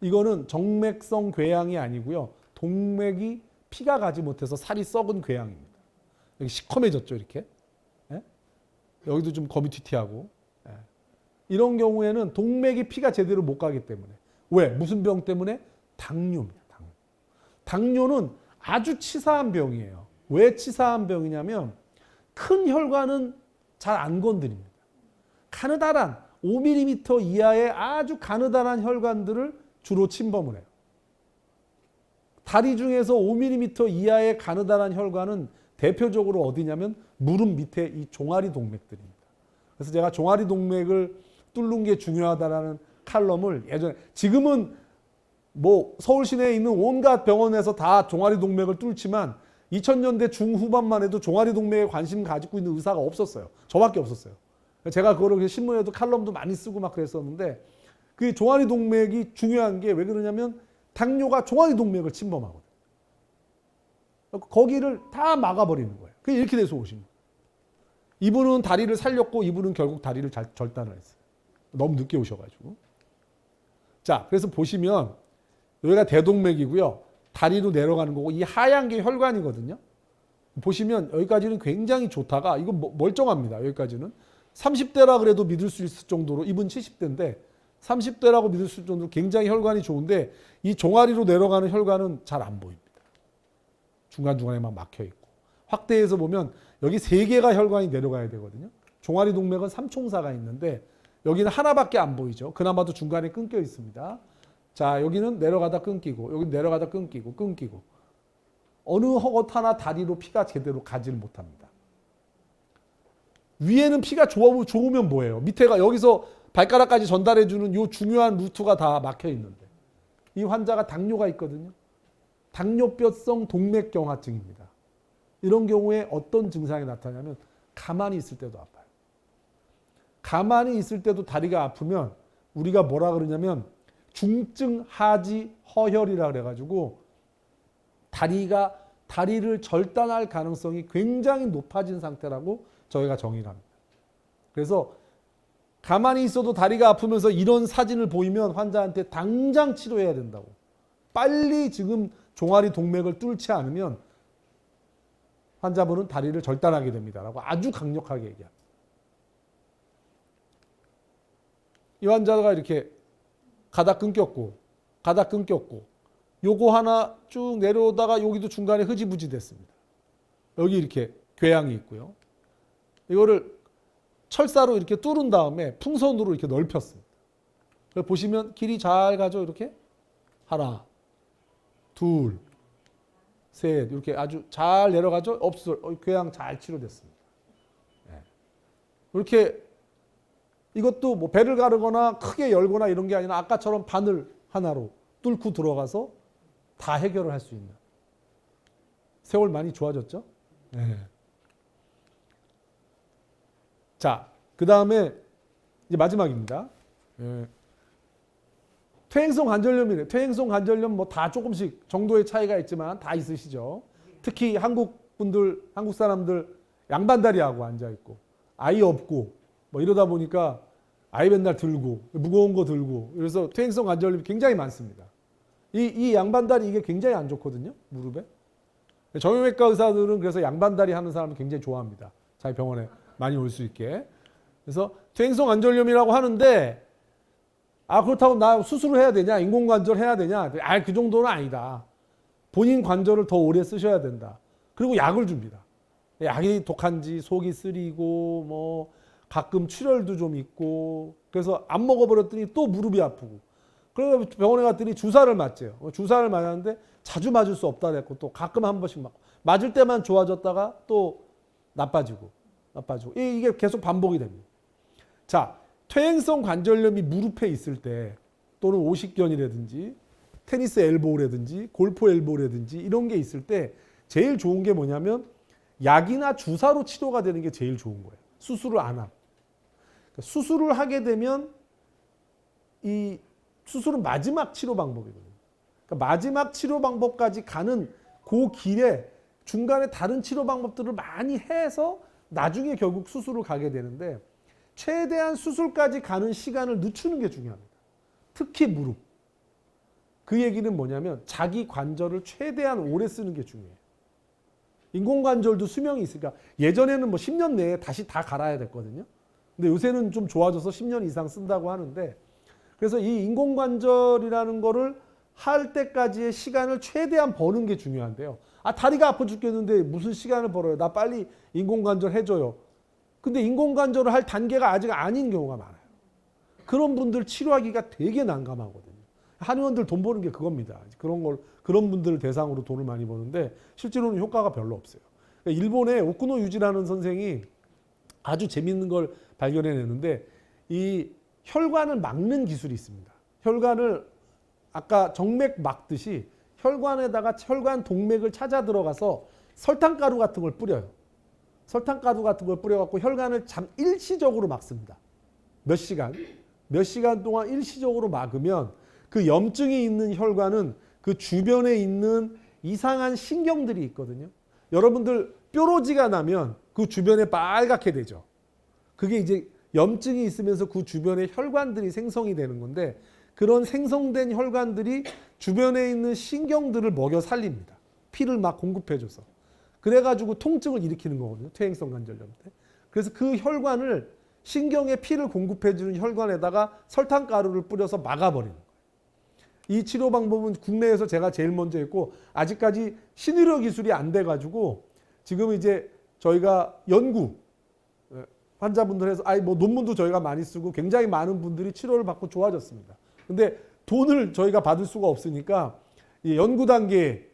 이거는 정맥성 궤양이 아니고요. 동맥이 피가 가지 못해서 살이 썩은 궤양입니다. 여기 시커매졌죠, 이렇게. 예? 여기도 좀 거미튀튀하고. 예. 이런 경우에는 동맥이 피가 제대로 못 가기 때문에. 왜? 무슨 병 때문에? 당뇨입니다. 당뇨는 아주 치사한 병이에요. 왜 치사한 병이냐면 큰 혈관은 잘 안 건드립니다. 가느다란 5mm 이하의 아주 가느다란 혈관들을 주로 침범을 해요. 다리 중에서 5mm 이하의 가느다란 혈관은 대표적으로 어디냐면 무릎 밑에 이 종아리 동맥들입니다. 그래서 제가 종아리 동맥을 뚫는 게 중요하다라는 칼럼을 예전에, 지금은 뭐 서울 시내에 있는 온갖 병원에서 다 종아리 동맥을 뚫지만 2000년대 중후반만 해도 종아리 동맥에 관심 가지고 있는 의사가 없었어요. 저밖에 없었어요. 제가 그거를 신문에도 칼럼도 많이 쓰고 막 그랬었는데 그 종아리 동맥이 중요한 게 왜 그러냐면 당뇨가 종아리 동맥을 침범하거든요. 거기를 다 막아버리는 거예요. 그게 이렇게 돼서 오신 거예요. 이분은 다리를 살렸고 이분은 결국 다리를 절단을 했어요. 너무 늦게 오셔가지고. 자, 그래서 보시면 여기가 대동맥이고요. 다리로 내려가는 거고 이 하얀 게 혈관이거든요. 보시면 여기까지는 굉장히 좋다가 이건 멀쩡합니다. 여기까지는 30대라 그래도 믿을 수 있을 정도로, 이분 70대인데 30대라고 믿을 수 있을 정도로 굉장히 혈관이 좋은데 이 종아리로 내려가는 혈관은 잘 안 보입니다. 중간중간에 막 막혀 있고. 확대해서 보면 여기 3개가 혈관이 내려가야 되거든요. 종아리 동맥은 3총사가 있는데 여기는 하나밖에 안 보이죠. 그나마도 중간에 끊겨 있습니다. 자, 여기는 내려가다 끊기고 여기는 내려가다 끊기고 어느 헛 하나 다리로 피가 제대로 가지를 못합니다. 위에는 피가 좋으면 뭐예요? 밑에가 여기서 발가락까지 전달해주는 이 중요한 루트가 다 막혀 있는데 이 환자가 당뇨가 있거든요. 당뇨뼈성 동맥경화증입니다. 이런 경우에 어떤 증상이 나타나냐면 가만히 있을 때도 아파요. 가만히 있을 때도 다리가 아프면 우리가 뭐라 그러냐면 중증 하지 허혈이라 그래가지고 다리를 절단할 가능성이 굉장히 높아진 상태라고 저희가 정의를 합니다. 그래서 가만히 있어도 다리가 아프면서 이런 사진을 보이면 환자한테 당장 치료해야 된다고. 빨리 지금 종아리 동맥을 뚫지 않으면 환자분은 다리를 절단하게 됩니다라고 아주 강력하게 얘기합니다. 이 환자가 이렇게 가다 끊겼고 요거 하나 쭉 내려오다가 여기도 중간에 흐지부지 됐습니다. 여기 이렇게 궤양이 있고요. 이거를 철사로 이렇게 뚫은 다음에 풍선으로 이렇게 넓혔습니다. 보시면 길이 잘 가죠. 이렇게 하나, 둘, 셋 이렇게 아주 잘 내려가죠. 궤양 잘 치료됐습니다. 이렇게 이것도 뭐 배를 가르거나 크게 열거나 이런 게 아니라 아까처럼 바늘 하나로 뚫고 들어가서 다 해결을 할 수 있는. 세월 많이 좋아졌죠? 네. 자, 그 다음에 이제 마지막입니다. 네. 퇴행성 관절염이래. 퇴행성 관절염 뭐 다 조금씩 정도의 차이가 있지만 다 있으시죠. 특히 한국 분들, 한국 사람들 양반다리하고 앉아 있고 아이 없고 뭐 이러다 보니까 아이 맨날 들고 무거운 거 들고 그래서 퇴행성 관절염이 굉장히 많습니다. 이 양반다리 이게 굉장히 안 좋거든요. 무릎에. 정형외과 의사들은 그래서 양반다리 하는 사람을 굉장히 좋아합니다. 자기 병원에 많이 올 수 있게. 그래서 퇴행성 관절염이라고 하는데 그렇다고 나 수술을 해야 되냐? 인공관절 해야 되냐? 그 정도는 아니다. 본인 관절을 더 오래 쓰셔야 된다. 그리고 약을 줍니다. 약이 독한지 속이 쓰리고 뭐 가끔 출혈도 좀 있고 그래서 안 먹어버렸더니 또 무릎이 아프고 그래서 병원에 갔더니 주사를 맞재요. 주사를 맞았는데 자주 맞을 수 없다 그랬고 또 가끔 한 번씩 맞고 맞을 때만 좋아졌다가 또 나빠지고 이게 계속 반복이 됩니다. 자, 퇴행성 관절염이 무릎에 있을 때 또는 오십견이라든지 테니스 엘보라든지 골프 엘보라든지 이런 게 있을 때 제일 좋은 게 뭐냐면 약이나 주사로 치료가 되는 게 제일 좋은 거예요. 수술을 안 하고. 수술을 하게 되면 이 수술은 마지막 치료 방법이거든요. 그러니까 마지막 치료 방법까지 가는 그 길에 중간에 다른 치료 방법들을 많이 해서 나중에 결국 수술을 가게 되는데 최대한 수술까지 가는 시간을 늦추는 게 중요합니다. 특히 무릎. 그 얘기는 뭐냐면 자기 관절을 최대한 오래 쓰는 게 중요해요. 인공관절도 수명이 있으니까 예전에는 뭐 10년 내에 다시 다 갈아야 됐거든요. 근데 요새는 좀 좋아져서 10년 이상 쓴다고 하는데 그래서 이 인공관절이라는 거를 할 때까지의 시간을 최대한 버는 게 중요한데요. 다리가 아파 죽겠는데 무슨 시간을 벌어요? 나 빨리 인공관절 해줘요. 근데 인공관절을 할 단계가 아직 아닌 경우가 많아요. 그런 분들 치료하기가 되게 난감하거든요. 한의원들 돈 버는 게 그겁니다. 그런 분들을 대상으로 돈을 많이 버는데 실제로는 효과가 별로 없어요. 일본의 오쿠노 유지라는 선생이 아주 재밌는 걸 발견해냈는데 이 혈관을 막는 기술이 있습니다. 혈관을 아까 정맥 막듯이 혈관에다가 혈관 동맥을 찾아 들어가서 설탕가루 같은 걸 뿌려요. 설탕가루 같은 걸 뿌려갖고 혈관을 일시적으로 막습니다. 몇 시간 동안 일시적으로 막으면 그 염증이 있는 혈관은 그 주변에 있는 이상한 신경들이 있거든요. 여러분들 뾰루지가 나면 그 주변에 빨갛게 되죠. 그게 이제 염증이 있으면서 그 주변에 혈관들이 생성이 되는 건데 그런 생성된 혈관들이 주변에 있는 신경들을 먹여 살립니다. 피를 막 공급해줘서. 그래가지고 통증을 일으키는 거거든요. 퇴행성 관절염 때. 그래서 그 혈관을 신경에 피를 공급해주는 혈관에다가 설탕가루를 뿌려서 막아버리는 거예요. 이 치료 방법은 국내에서 제가 제일 먼저 했고 아직까지 신의료 기술이 안 돼가지고 지금 이제 저희가 연구 환자분들 해서 뭐 논문도 저희가 많이 쓰고 굉장히 많은 분들이 치료를 받고 좋아졌습니다. 근데 돈을 저희가 받을 수가 없으니까 연구 단계의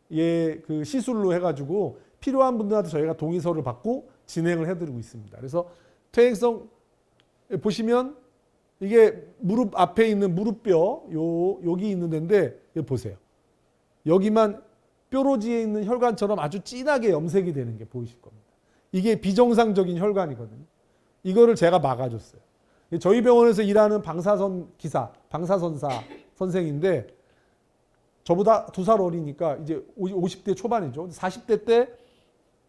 그 시술로 해가지고 필요한 분들한테 저희가 동의서를 받고 진행을 해드리고 있습니다. 그래서 퇴행성 보시면 이게 무릎 앞에 있는 무릎뼈 여기 있는 데인데 보세요. 여기만 뾰루지에 있는 혈관처럼 아주 진하게 염색이 되는 게 보이실 겁니다. 이게 비정상적인 혈관이거든요. 이거를 제가 막아줬어요. 저희 병원에서 일하는 방사선사 선생인데 저보다 2살 어리니까 이제 50대 초반이죠. 40대 때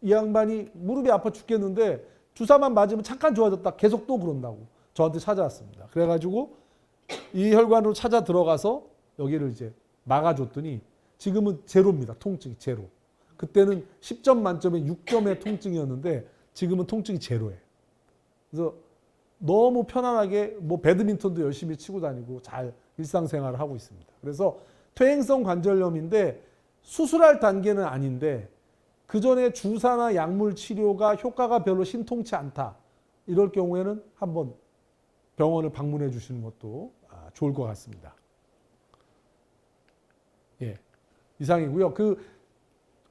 이 양반이 무릎이 아파 죽겠는데 주사만 맞으면 잠깐 좋아졌다 계속 또 그런다고 저한테 찾아왔습니다. 그래가지고 이 혈관으로 찾아 들어가서 여기를 이제 막아줬더니 지금은 제로입니다. 통증이 제로. 그때는 10점 만점에 6점의 통증이었는데 지금은 통증이 제로예요. 그래서 너무 편안하게 뭐 배드민턴도 열심히 치고 다니고 잘 일상생활을 하고 있습니다. 그래서 퇴행성 관절염인데 수술할 단계는 아닌데 그 전에 주사나 약물 치료가 효과가 별로 신통치 않다. 이럴 경우에는 한번 병원을 방문해 주시는 것도 좋을 것 같습니다. 예, 이상이고요.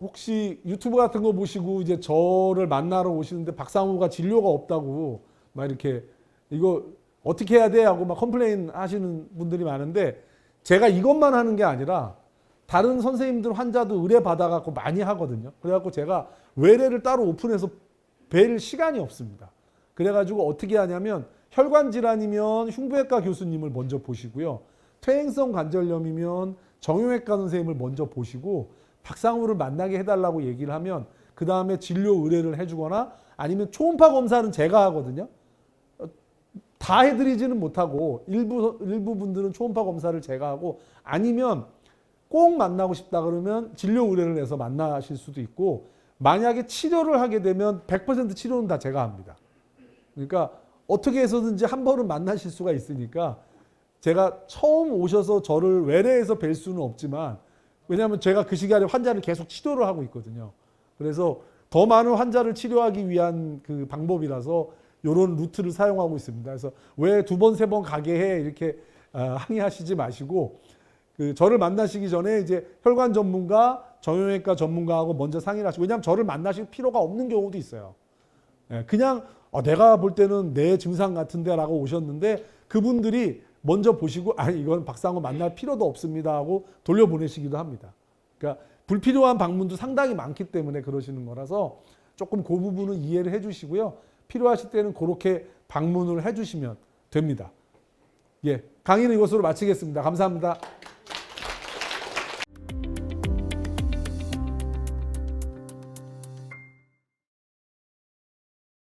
혹시 유튜브 같은 거 보시고 이제 저를 만나러 오시는데 박상우가 진료가 없다고 막 이렇게 이거 어떻게 해야 돼 하고 막 컴플레인 하시는 분들이 많은데 제가 이것만 하는 게 아니라 다른 선생님들 환자도 의뢰 받아갖고 많이 하거든요. 그래갖고 제가 외래를 따로 오픈해서 뵐 시간이 없습니다. 그래가지고 어떻게 하냐면 혈관 질환이면 흉부외과 교수님을 먼저 보시고요. 퇴행성 관절염이면 정형외과 선생님을 먼저 보시고 박상우를 만나게 해달라고 얘기를 하면 그 다음에 진료 의뢰를 해주거나 아니면 초음파 검사는 제가 하거든요. 다 해드리지는 못하고 일부 분들은 초음파 검사를 제가 하고 아니면 꼭 만나고 싶다 그러면 진료 의뢰를 해서 만나실 수도 있고 만약에 치료를 하게 되면 100% 치료는 다 제가 합니다. 그러니까 어떻게 해서든지 한 번은 만나실 수가 있으니까 제가 처음 오셔서 저를 외래에서 뵐 수는 없지만 왜냐하면 제가 그 시간에 환자를 계속 치료를 하고 있거든요. 그래서 더 많은 환자를 치료하기 위한 그 방법이라서 이런 루트를 사용하고 있습니다. 그래서 왜 2번, 3번 가게 해 이렇게 항의하시지 마시고 저를 만나시기 전에 이제 혈관 전문가, 정형외과 전문가하고 먼저 상의를 하시고 왜냐하면 저를 만나실 필요가 없는 경우도 있어요. 그냥 내가 볼 때는 내 증상 같은데 라고 오셨는데 그분들이 먼저 보시고 아니 이건 박상우 만날 필요도 없습니다 하고 돌려보내시기도 합니다. 그러니까 불필요한 방문도 상당히 많기 때문에 그러시는 거라서 조금 그 부분은 이해를 해주시고요. 필요하실 때는 그렇게 방문을 해주시면 됩니다. 예, 강의는 이것으로 마치겠습니다. 감사합니다.